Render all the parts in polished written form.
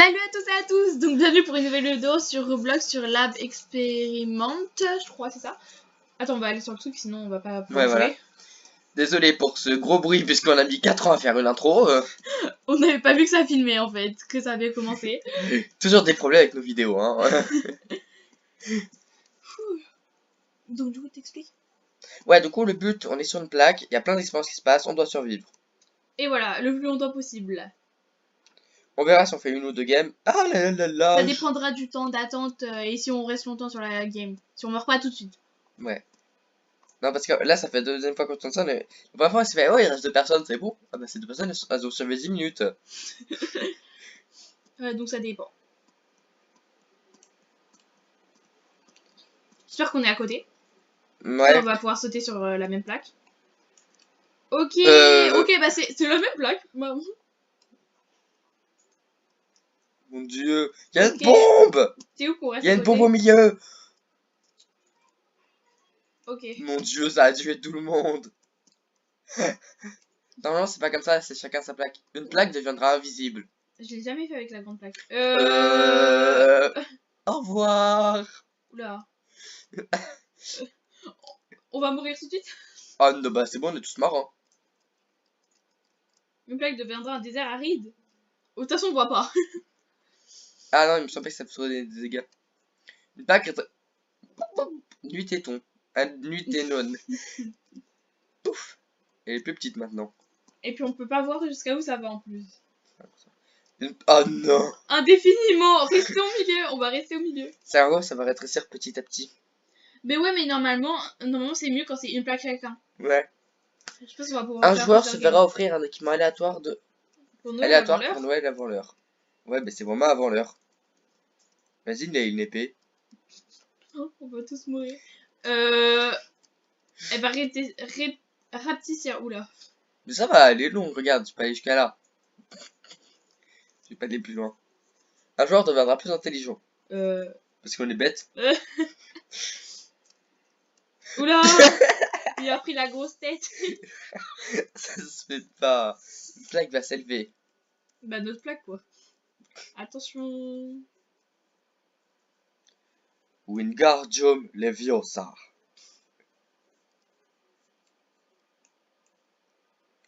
Salut à tous et à tous, donc bienvenue pour une nouvelle vidéo sur Roblox sur Lab Experiment, je crois c'est ça. Attends, on va aller sur le truc sinon on va pas pouvoir jouer. Voilà. Désolé pour ce gros bruit puisqu'on a mis 4 ans à faire une intro. On n'avait pas vu que ça filmait en fait, que ça avait commencé. Toujours des problèmes avec nos vidéos, hein. Donc du coup t'expliques. Ouais, du coup le but, on est sur une plaque, il y a plein d'expériences qui se passent, on doit survivre. Et voilà, le plus longtemps possible. On verra si on fait une ou deux games. Ah là là là. Ça dépendra du temps d'attente et si on reste longtemps sur la game. Si on meurt pas tout de suite. Ouais. Non parce que là ça fait la deuxième fois qu'on tourne ça, mais la première fois il se fait, oh il reste deux personnes, c'est bon. Ah bah ces deux personnes elles ont survécu 10 minutes. Donc ça dépend. J'espère qu'on est à côté. Ouais. On va pouvoir sauter sur la même plaque. Ok, ok, bah c'est la même plaque. Bah, Mon dieu, il y a Ok. une bombe. t'es où qu'on reste Il y a à une côté? bombe au milieu. Ok. Mon dieu, ça a tué tout le monde. Non, c'est pas comme ça, c'est chacun sa plaque. Une plaque deviendra invisible. Je l'ai jamais fait avec la grande plaque. Au revoir. Oula. On va mourir tout de suite. Oh non, bah c'est bon, on est tous marrants. Une plaque deviendra un désert aride. Oh, de toute façon, on voit pas. Ah non, il me semblait que ça faisait des dégâts. Une plaque est... Nuit et ton. Nuit et non. Pouf. Elle est plus petite maintenant. Et puis on peut pas voir jusqu'à où ça va en plus. Oh non. Indéfiniment. Restez au milieu. On va rester au milieu. C'est vrai, ça va rétrécir petit à petit. Mais ouais, mais normalement c'est mieux quand c'est une plaque chacun. Ouais. Je pense qu'on va pouvoir Un faire joueur se plusieurs games. verra offrir un équipement aléatoire Pour Noël avant pour l'heure. Noël avant l'heure. Ouais, mais c'est vraiment avant l'heure. Vas-y, il a une épée. Oh, on va tous mourir. Elle va rapetisser. Oula. Mais ça va, elle est longue, regarde, je peux aller jusqu'à là. Je vais pas aller plus loin. Un joueur deviendra plus intelligent. Parce qu'on est bête. Oula. Il a pris la grosse tête. Ça se fait pas. Une plaque va s'élever. Bah notre plaque quoi. Attention. Wingardium Leviosa.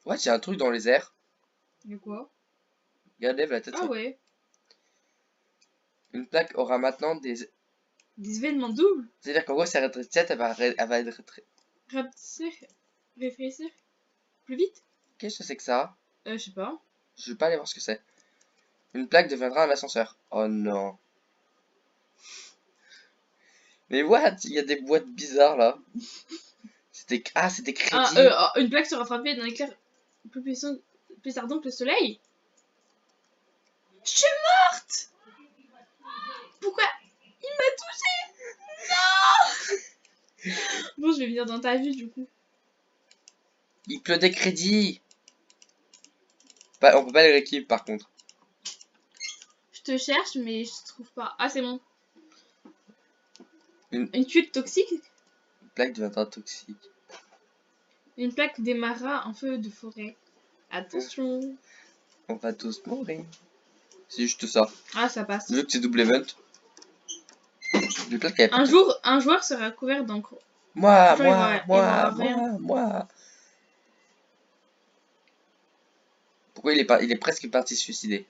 Ouais, il y a un truc dans les airs. Y'a quoi? Regarde, lève la tête. Ah ouais. Une plaque aura maintenant des... Des événements doubles. C'est-à-dire qu'en gros, si elle rétrécit, elle va être... Rapetisser. Réfléchir. Plus vite. Qu'est-ce que c'est que ça? Je sais pas. Je vais pas aller voir ce que c'est. Une plaque deviendra un ascenseur. Oh non. Mais what? Il y a des boîtes bizarres là. C'était... Ah, c'était crédit. Une plaque sera frappée d'un éclair plus puissant, plus ardent que le soleil. Je suis morte. Pourquoi? Il m'a touché. Non. Bon, je vais venir dans ta vue du coup. Il pleut des crédits. Bah, on peut pas les rééquiper par contre. Je te cherche mais je trouve pas. Ah c'est bon. Une tuile toxique. plaque deviendra toxique. Une plaque démarra un feu de forêt. Attention. On va tous mourir. C'est juste ça. Ah ça passe. Vu que c'est double event. Les plaques, elles Un jour, un joueur sera couvert d'encre. Moi. Pourquoi il est presque parti se suicider?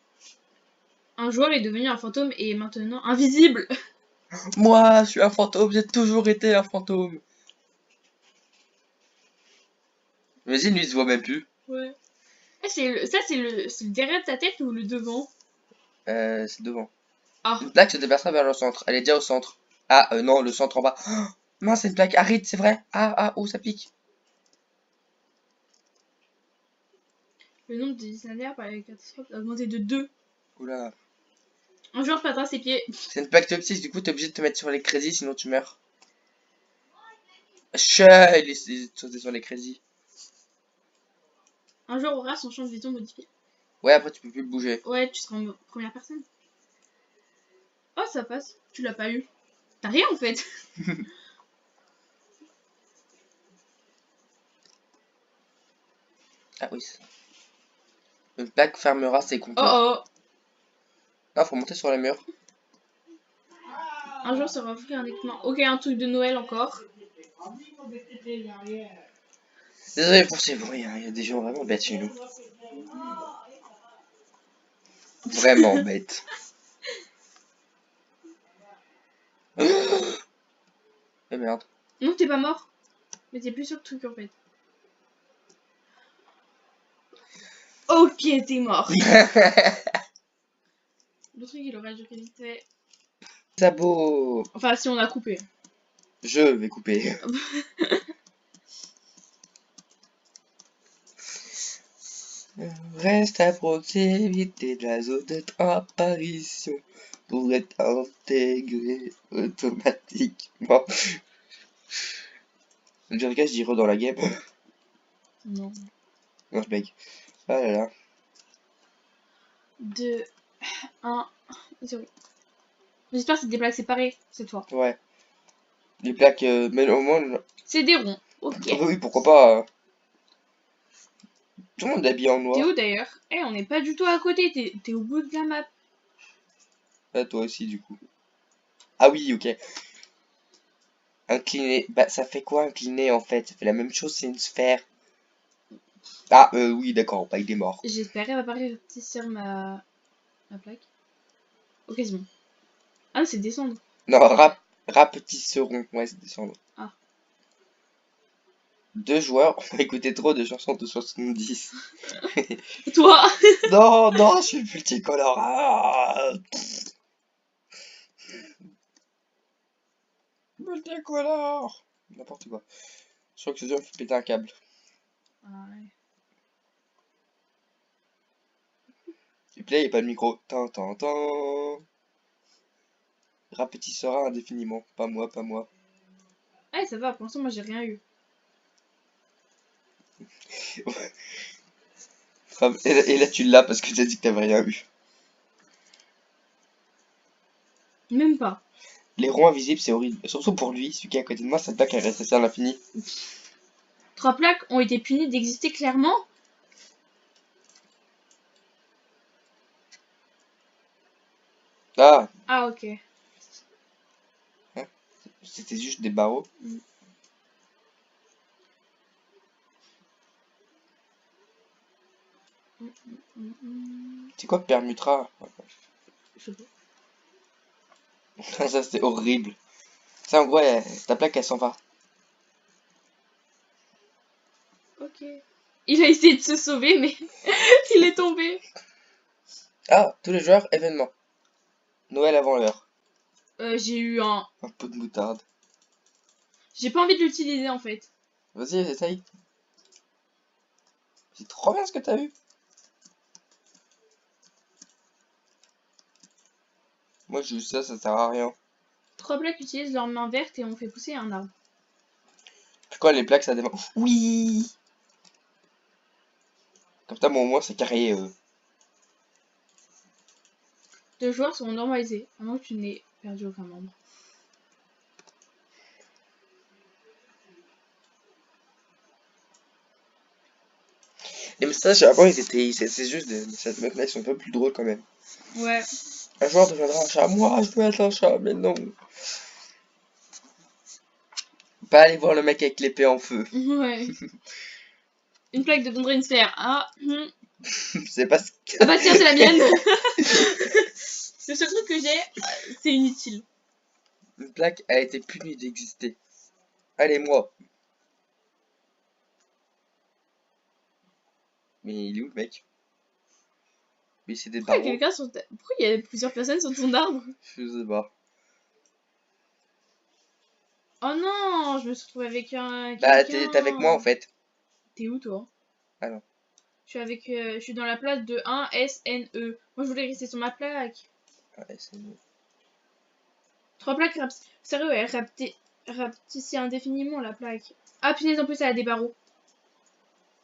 Un joueur est devenu un fantôme et est maintenant invisible. Moi, je suis un fantôme, j'ai toujours été un fantôme. Imagine, lui, il se voit même plus. Ouais. Ah, c'est le derrière de sa tête ou le devant? C'est devant. Ah. Une plaque se déplacera vers le centre. Elle est déjà au centre. Ah, non, le centre en bas. Oh, mince, c'est une plaque aride, c'est vrai. Oh, ça pique. Le nombre de dictionnaires par les catastrophes a augmenté de 2. Oula. Un joueur perdra ses pieds. C'est une plaque toxique, du coup, t'es obligé de te mettre sur les crédits, sinon tu meurs. Chut, il est sauté sur les crédits. Un joueur aura son champ de vision modifié. Ouais, après, tu peux plus bouger. Ouais, tu seras en première personne. Oh, ça passe. Tu l'as pas eu. T'as rien en fait. Ah oui, c'est ça. Une plaque fermera ses compteurs. Oh oh. Ah, faut monter sur les murs. Un jour, ça va offrir un équipement. Ok, un truc de Noël encore. Désolé pour ces bruits, hein. Il y a des gens vraiment bêtes chez nous. Vraiment bêtes. Eh merde. Non, t'es pas mort. Mais t'es plus sur le truc en fait. Ok, t'es mort. Le truc, il aurait duré vite fait. Sabot. Enfin, si on a coupé. Je vais couper. Reste à proximité de la zone de apparition pour être intégré automatiquement. Je regarde, je dis re dans la game. Non. Non, je blague. Ah là là. 2, 1, 0. J'espère que c'est des plaques séparées cette fois. Ouais. Les plaques, mais au moins. C'est des ronds. Ok. Oui, pourquoi pas. Tout le monde est habillé en T'es noir. où d'ailleurs? Eh, on n'est pas du tout à côté. T'es au bout de la map. Ah, toi aussi, du coup. Ah oui, ok. Incliné. Bah, ça fait quoi incliné en fait? Ça fait la même chose, c'est une sphère. Ah, oui, d'accord, bah, il est mort. J'espère qu'elle va pas rétrécir ma plaque. Ok, c'est bon. Ah, c'est descendre. Non, rapetisseront. Ouais, c'est descendre. Ah. 2 joueurs ont écouté trop de chansons de 70. Toi. Non, non, je suis multicolore. Ah, multicolore. N'importe quoi. Je crois que ce jeu me fait péter un câble. Ah, ouais. Et puis là, il n'y a pas de micro. Tan, tan, tan. Rapetissera indéfiniment. Pas moi, pas moi. Ah, ça va. Pour l'instant, moi, j'ai rien eu. Et là, tu l'as parce que tu as dit que t'avais rien eu. Même pas. Les ronds invisibles, c'est horrible. Surtout pour lui, celui qui est à côté de moi, cette plaque, elle reste à l'infini. 3 plaques ont été punies d'exister clairement. Ah, Ah, ok. hein, c'était juste des barreaux. Mm. C'est quoi Permutra? Je sais Ça, c'était horrible. Ça, en gros, ta plaque, elle s'en va. pas. Ok. Il a essayé de se sauver, mais il est tombé. Ah, tous les joueurs, événement. Noël avant l'heure. J'ai eu un. Un pot de moutarde. J'ai pas envie de l'utiliser en fait. Vas-y, essaye. C'est trop bien ce que t'as eu. Moi, j'ai eu ça, ça sert à rien. 3 plaques utilisent leurs mains vertes et on fait pousser un arbre. C'est quoi les plaques, ça démarre? Oui. Comme ça, bon, au moins, c'est carré. 2 joueurs sont normalisés, à moins que tu n'aies perdu aucun membre. Les messages avant, ils étaient. C'est juste des messages. Maintenant, ils sont un peu plus drôles quand même. Ouais. Un joueur deviendra un chat. Moi, je veux être un chat, mais non. Pas aller voir le mec avec l'épée en feu. Ouais. Une plaque deviendrait une sphère. Ah. C'est pas ce que. Ah bah tiens, c'est la mienne. Le seul truc que j'ai, c'est inutile. Une plaque a été punie d'exister. Allez, moi. Mais il est où le mec? Mais c'est des Pourquoi il y a barreaux. quelqu'un sur Pourquoi il y a plusieurs personnes sur ton arbre? Je sais pas. Oh non, je me suis retrouvée avec un Bah, quelqu'un. t'es avec moi en fait. T'es où toi? Ah non. Je suis dans la place de 1 SNE. Moi je voulais rester sur ma plaque. Ouais, c'est bon. 3 plaques sérieux, elle rapetissait indéfiniment la plaque. Ah punaise, en plus elle a des barreaux.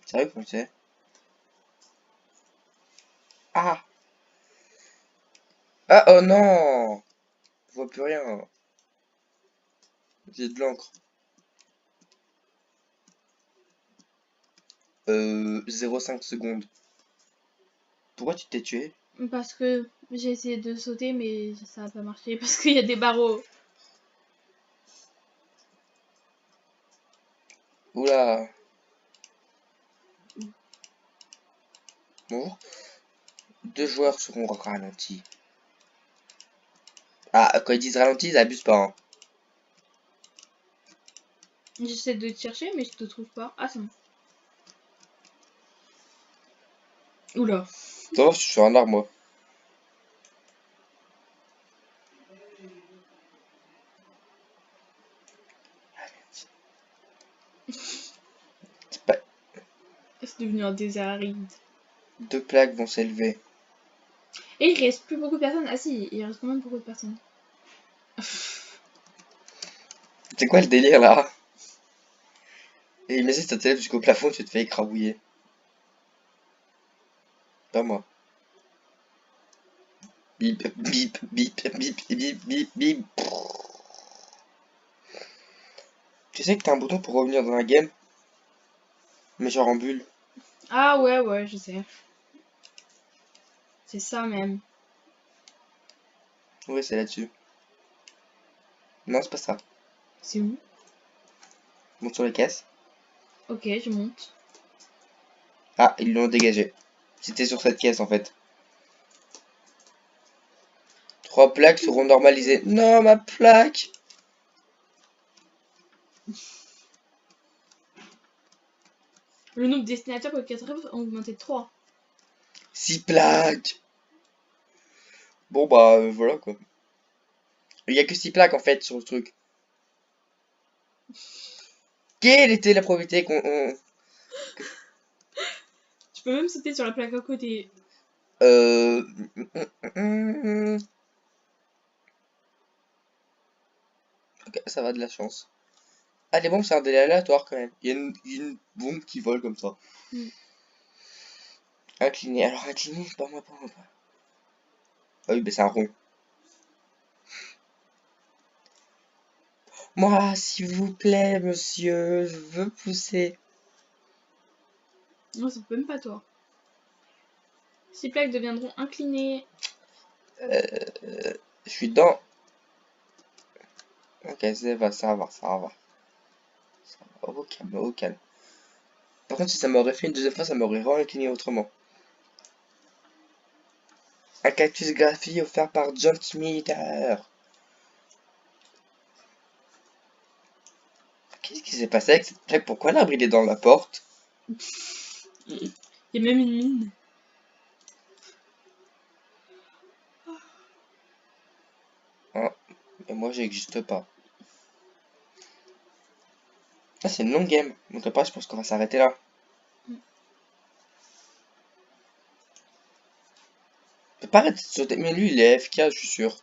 Sérieux, comment tu sais? Ah! Ah, oh non! Je vois plus rien. J'ai de l'encre. 0,5 secondes. Pourquoi tu t'es tué? Parce que j'ai essayé de sauter, mais ça n'a pas marché. Parce qu'il y a des barreaux. Oula. Bon. 2 joueurs seront ralentis. Ah, quand ils disent ralentis, ils abusent pas. Hein. J'essaie de te chercher, mais je te trouve pas. Ah, c'est bon. Oula. Non, je suis sur un arbre, moi. C'est pas... C'est devenu un désert aride. 2 plaques vont s'élever. Et il reste plus beaucoup de personnes. Ah si, il reste quand même beaucoup de personnes. C'est quoi le délire, là? Et imagine, ça t'élève jusqu'au plafond, tu te fais écrabouiller. Pas moi. Bip, bip, bip, bip, bip, bip, bip. Tu sais que t'as un bouton pour revenir dans la game? Mais genre en bulle. Ah ouais, ouais, je sais. C'est ça même. Ouais, c'est là-dessus. Non, c'est pas ça. C'est où? Monte sur les caisses. Ok, je monte. Ah, ils l'ont dégagé. C'était sur cette caisse, en fait. 3 plaques seront normalisées. Non, ma plaque! Le nombre de destinataires pour le 4 ont augmenté de 3. 6 plaques! Bon, bah, voilà, quoi. Il y a que 6 plaques, en fait, sur le truc. Quelle était la probabilité qu'on... Tu peux même sauter sur la plaque à côté. Euh... Ok, ça va, de la chance. Ah, les bombes, c'est un délai aléatoire, quand même. Il y a une bombe qui vole comme ça. Mm. Incliné. Alors, incliné, pas moi, pas moi, pas. Ah oui, mais c'est un rond. Moi, s'il vous plaît, monsieur, je veux pousser. Non, c'est même pas toi. 6 plaques deviendront inclinées. Je suis dedans. Ok, ça va, ça va, ça va. Ça va. Au calme, au calme. Par contre, si ça m'aurait fait une deuxième fois, ça m'aurait re-incliné autrement. Un cactus graphie offert par John Smither. Qu'est-ce qui s'est passé avec cette plaque? Pourquoi l'arbre il est dans la porte? Il y a même une mine. Hein? Et moi, j'existe pas. Ah, c'est une longue game. Donc après, je pense qu'on va s'arrêter là. Je peux pas arrêter de sauter. Mais lui, il est FK, je suis sûr.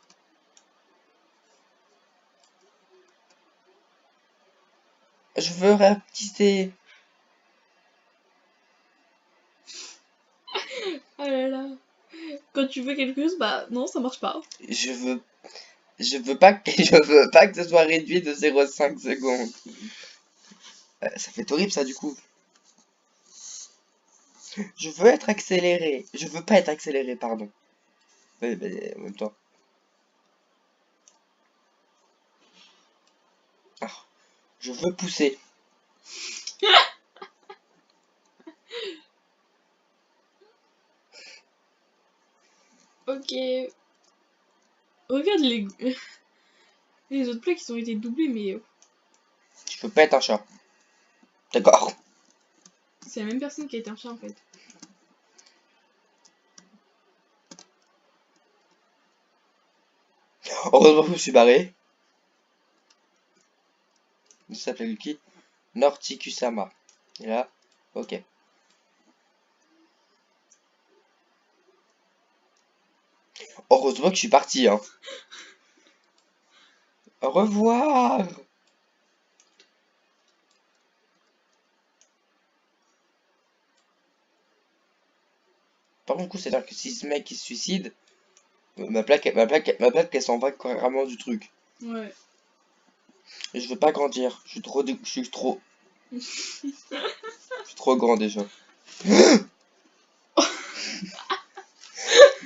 Je veux rapetisser. Oh là là. Quand tu veux quelque chose, bah non, ça marche pas. Je veux... Je veux pas que, je veux pas que ce soit réduit de 0,5 secondes. Ça fait horrible ça du coup. Je veux être accéléré. Je veux pas être accéléré, pardon. Mais en même temps. Ah, je veux pousser. Ok. Regarde les... les autres plaques qui ont été doublées, mais Je veux pas être un chat. D'accord. c'est la même personne qui a été un chat en fait. Heureusement que je me suis barré. Ça s'appelle Lucky. Nortikusama. Et là, ok. Heureusement que je suis parti, hein. Au revoir. Par contre, du coup, c'est-à-dire que si ce mec il se suicide, ma plaque, elle s'en va carrément du truc. Ouais. Et je veux pas grandir. Je suis trop grand déjà.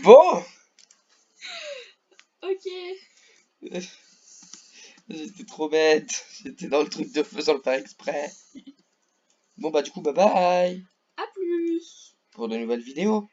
Bon, Ok. j'étais trop bête. J'étais dans le truc de feu sans le faire exprès. Bon bah du coup, bye bye À plus. pour de nouvelles vidéos.